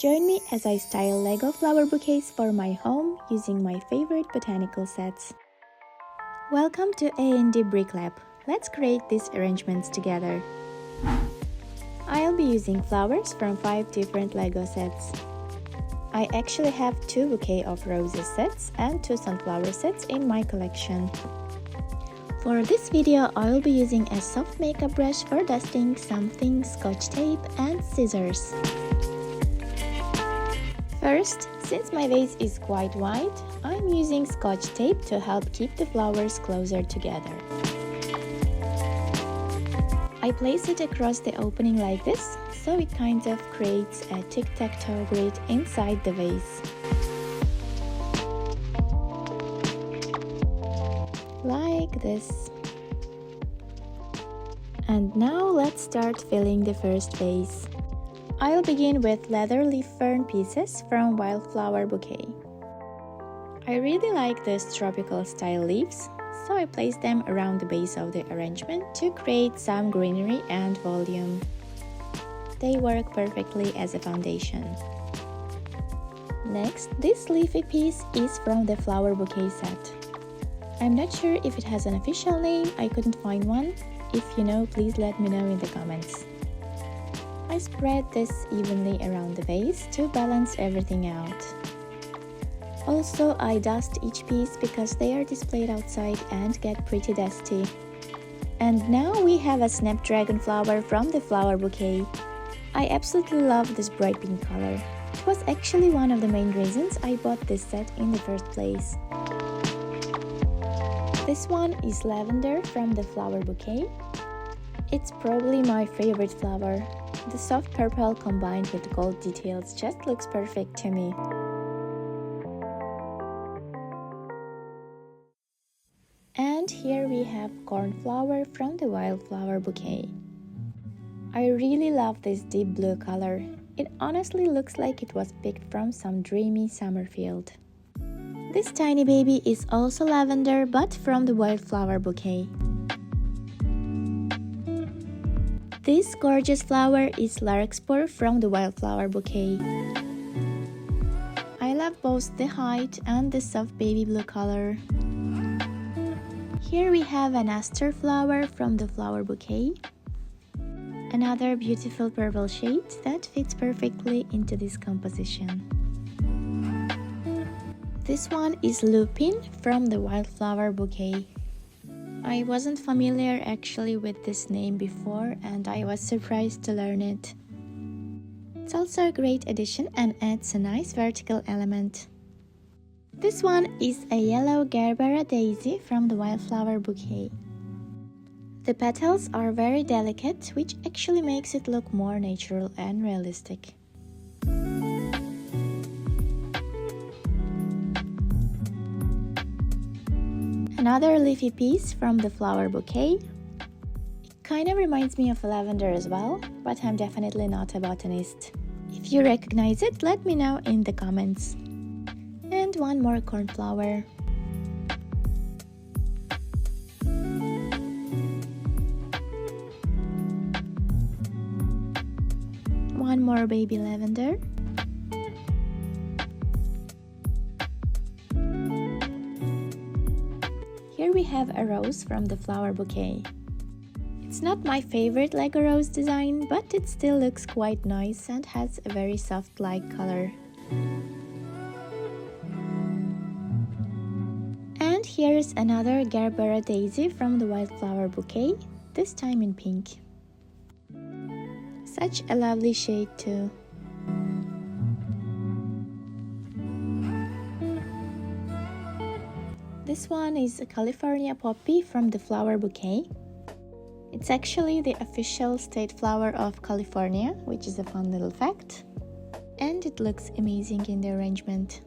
Join me as I style Lego flower bouquets for my home using my favorite botanical sets. Welcome to A&D Brick Lab. Let's create these arrangements together. I'll be using flowers from 5 different Lego sets. I actually have 2 bouquet of roses sets and 2 sunflower sets in my collection. For this video, I'll be using a soft makeup brush for dusting, something, scotch tape and scissors. First, since my vase is quite wide, I'm using scotch tape to help keep the flowers closer together. I place it across the opening like this, so it kind of creates a tic-tac-toe grid inside the vase. Like this. And now let's start filling the first vase. I'll begin with leather leaf fern pieces from Wildflower Bouquet. I really like these tropical style leaves, so I place them around the base of the arrangement to create some greenery and volume. They work perfectly as a foundation. Next, this leafy piece is from the Flower Bouquet set. I'm not sure if it has an official name, I couldn't find one. If you know, please let me know in the comments. I spread this evenly around the vase to balance everything out. Also, I dust each piece because they are displayed outside and get pretty dusty. And now we have a snapdragon flower from the Flower Bouquet. I absolutely love this bright pink color. It was actually one of the main reasons I bought this set in the first place. This one is lavender from the Flower Bouquet. It's probably my favorite flower. The soft purple combined with gold details just looks perfect to me. And here we have cornflower from the Wildflower Bouquet. I really love this deep blue color. It honestly looks like it was picked from some dreamy summer field. This tiny baby is also lavender but from the Wildflower Bouquet. This gorgeous flower is larkspur from the Wildflower Bouquet. I love both the height and the soft baby blue color. Here we have an aster flower from the Flower Bouquet. Another beautiful purple shade that fits perfectly into this composition. This one is lupin from the Wildflower Bouquet. I wasn't familiar actually with this name before and I was surprised to learn it. It's also a great addition and adds a nice vertical element. This one is a yellow Gerbera daisy from the Wildflower Bouquet. The petals are very delicate, which actually makes it look more natural and realistic. Another leafy piece from the Flower Bouquet. It kind of reminds me of lavender as well, but I'm definitely not a botanist. If you recognize it, let me know in the comments. And one more cornflower. One more baby lavender. Here we have a rose from the Flower Bouquet. It's not my favorite Lego rose design, but it still looks quite nice and has a very soft light color. And here's another Gerbera daisy from the Wildflower Bouquet, this time in pink. Such a lovely shade too. This one is a California poppy from the Flower Bouquet. It's actually the official state flower of California, which is a fun little fact. And it looks amazing in the arrangement.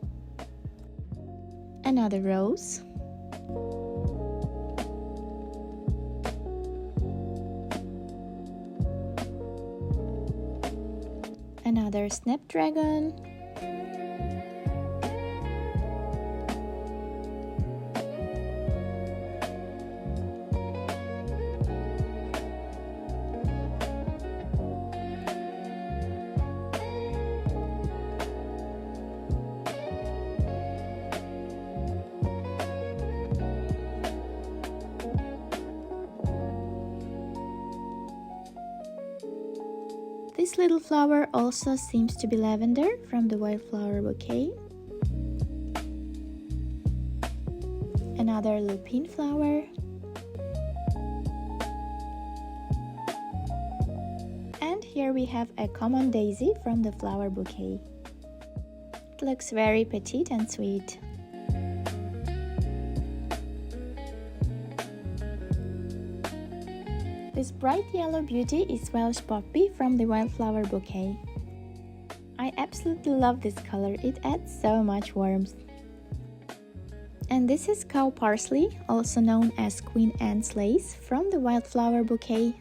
Another rose. Another snapdragon. This little flower also seems to be lavender from the wildflower bouquet. Another lupine flower. And here we have a common daisy from the flower bouquet. It looks very petite and sweet. This bright yellow beauty is Welsh poppy from the wildflower bouquet. I absolutely love this color, it adds so much warmth. And this is cow parsley, also known as Queen Anne's lace, from the wildflower bouquet.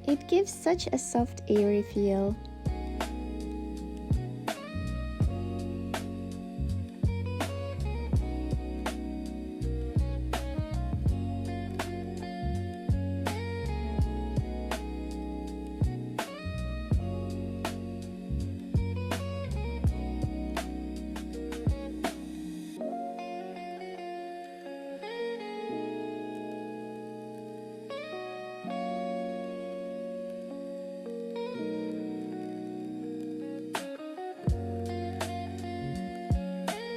It gives such a soft, airy feel.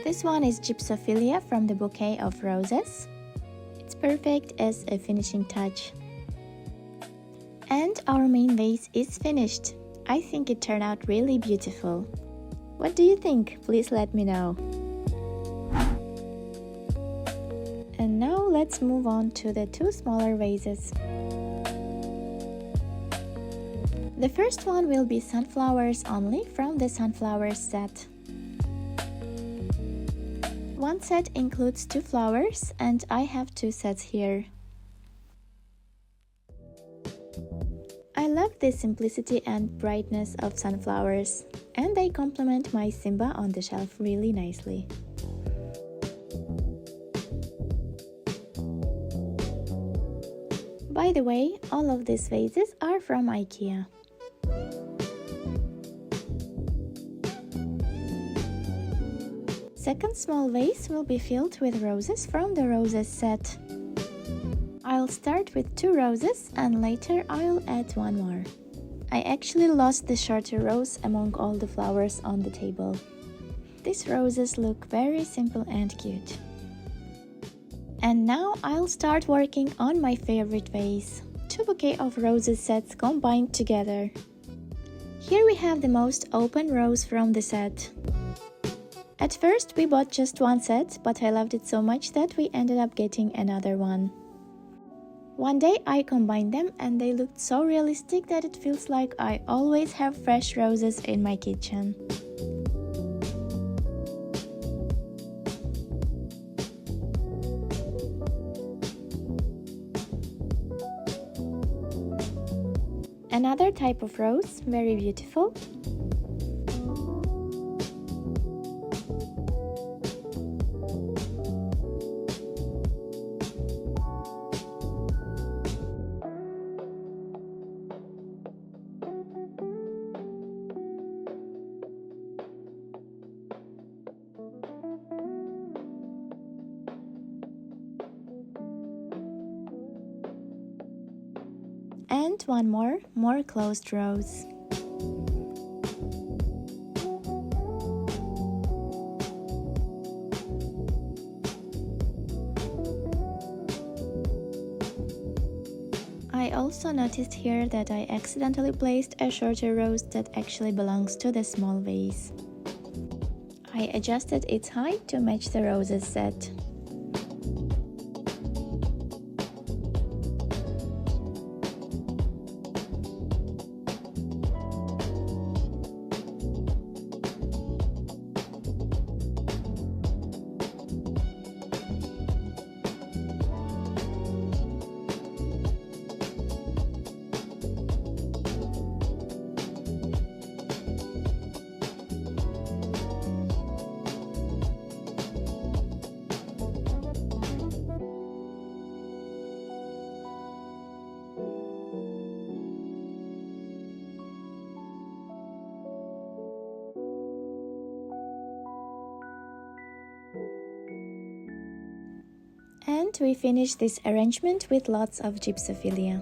This one is Gypsophilia from the bouquet of roses. It's perfect as a finishing touch. And our main vase is finished. I think it turned out really beautiful. What do you think? Please let me know. And now let's move on to the two smaller vases. The first one will be sunflowers only from the sunflowers set. One set includes 2 flowers and I have 2 sets here. I love the simplicity and brightness of sunflowers, and they complement my Simba on the shelf really nicely. By the way, all of these vases are from IKEA. Second small vase will be filled with roses from the roses set. I'll start with 2 roses and later I'll add 1 more. I actually lost the shorter rose among all the flowers on the table. These roses look very simple and cute. And now I'll start working on my favorite vase. 2 bouquet of roses sets combined together. Here we have the most open rose from the set. At first we bought just 1 set, but I loved it so much that we ended up getting another one. One day I combined them and they looked so realistic that it feels like I always have fresh roses in my kitchen. Another type of rose, very beautiful. And one more closed rose. I also noticed here that I accidentally placed a shorter rose that actually belongs to the small vase. I adjusted its height to match the roses set. And we finish this arrangement with lots of Gypsophilia.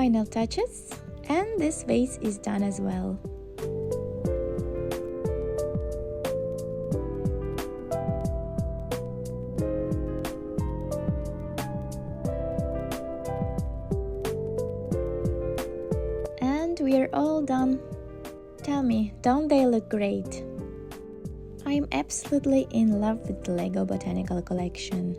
final touches, and this vase is done as well. And we are all done. Tell me, don't they look great? I'm absolutely in love with the LEGO Botanical Collection.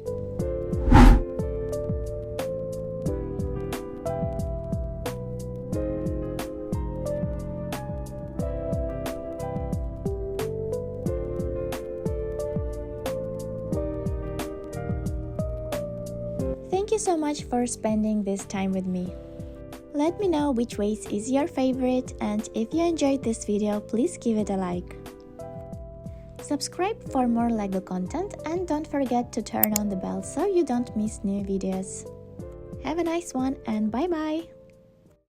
Thank you so much for spending this time with me. Let me know which vase is your favorite, and if you enjoyed this video, please give it a like. Subscribe for more LEGO content and don't forget to turn on the bell so you don't miss new videos. Have a nice one and bye bye!